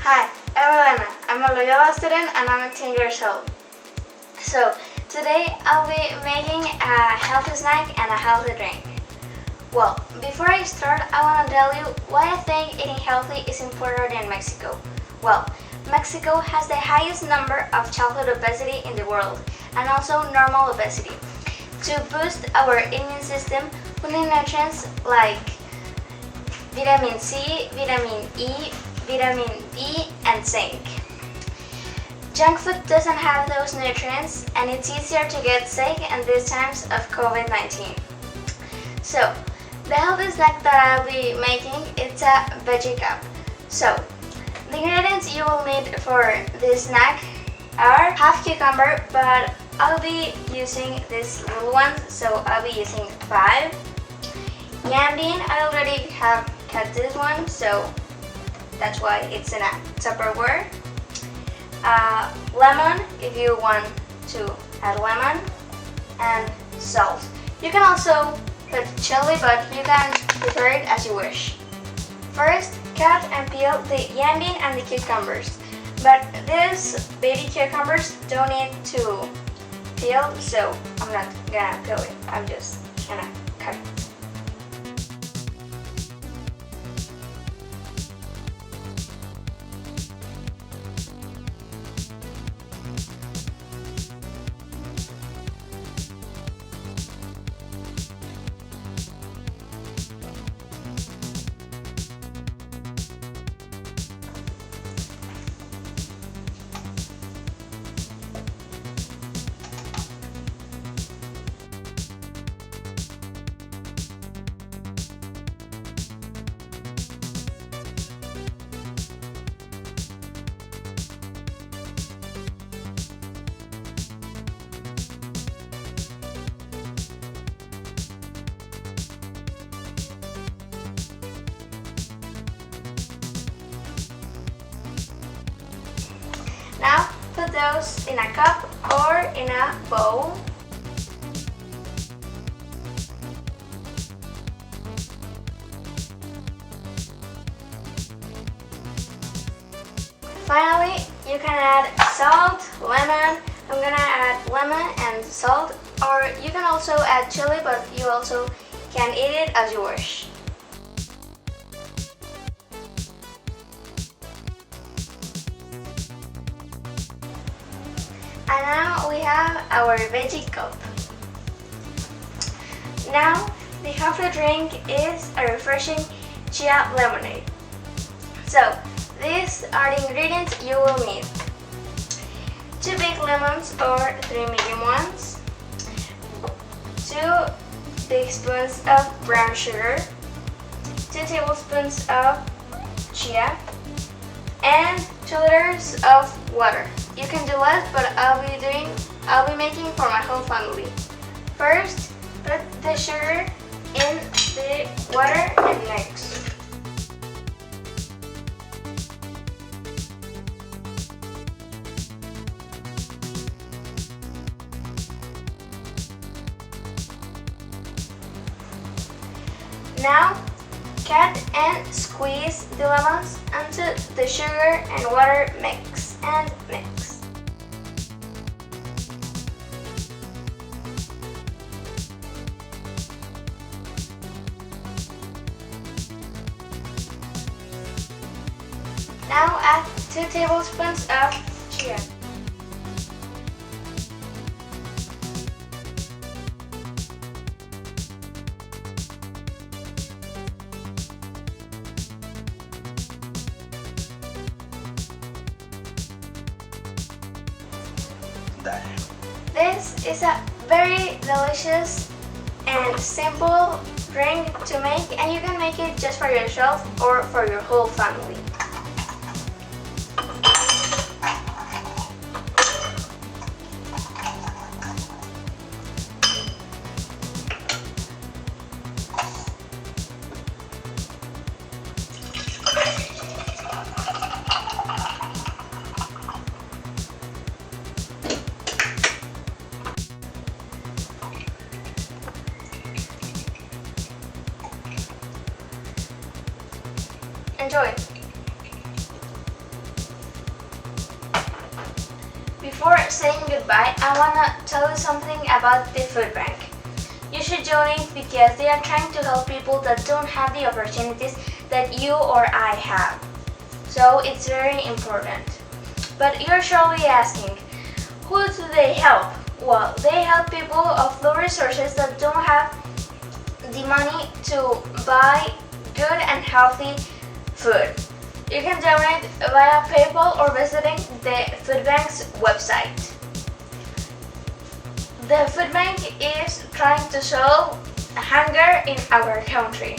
Hi, I'm Elena. I'm a Loyola student and I'm 10 years old. So, today I'll be making a healthy snack and a healthy drink. Well, before I start, I want to tell you why I think eating healthy is important in Mexico. Well, Mexico has the highest number of childhood obesity in the world and also normal obesity. To boost our immune system, we need nutrients like vitamin C, vitamin E, vitamin D, and zinc. Junk food doesn't have those nutrients and it's easier to get sick in these times of COVID-19. So, the healthy snack that I'll be making is a veggie cup. So, the ingredients you will need for this snack are half cucumber, but I'll be using this little one, so I'll be using 5. Yam bean, I already have cut this one, so that's why it's in a Tupperware. Lemon, if you want to add lemon, and salt. You can also put chili, but you can prepare it as you wish. First, cut and peel the yam bean and the cucumbers. But these baby cucumbers don't need to peel, so I'm not gonna peel it. I'm just gonna cut it. Now put those in a cup or in a bowl. Finally, you can add salt, lemon. I'm gonna add lemon and salt, or you can also add chili, but you also can eat it as you wish. And now we have our veggie cup. Now the healthy drink is a refreshing chia lemonade. So these are the ingredients you will need. 2 big lemons or 3 medium ones, 2 big spoons of brown sugar, 2 tablespoons of chia, and 2 liters of water. You can do less, but I'll be making for my whole family. First, put the sugar in the water and mix. Now, cut and squeeze the lemons until the sugar and water mix and mix. Now add 2 tablespoons of chia. This is a very delicious and simple drink to make, and you can make it just for yourself or for your whole family. Enjoy! Before saying goodbye, I want to tell you something about the food bank. You should donate because they are trying to help people that don't have the opportunities that you or I have. So it's very important. But you're surely asking, who do they help? Well, they help people of low resources that don't have the money to buy good and healthy food. You can donate via PayPal or visiting the food bank's website. The food bank is trying to solve hunger in our country.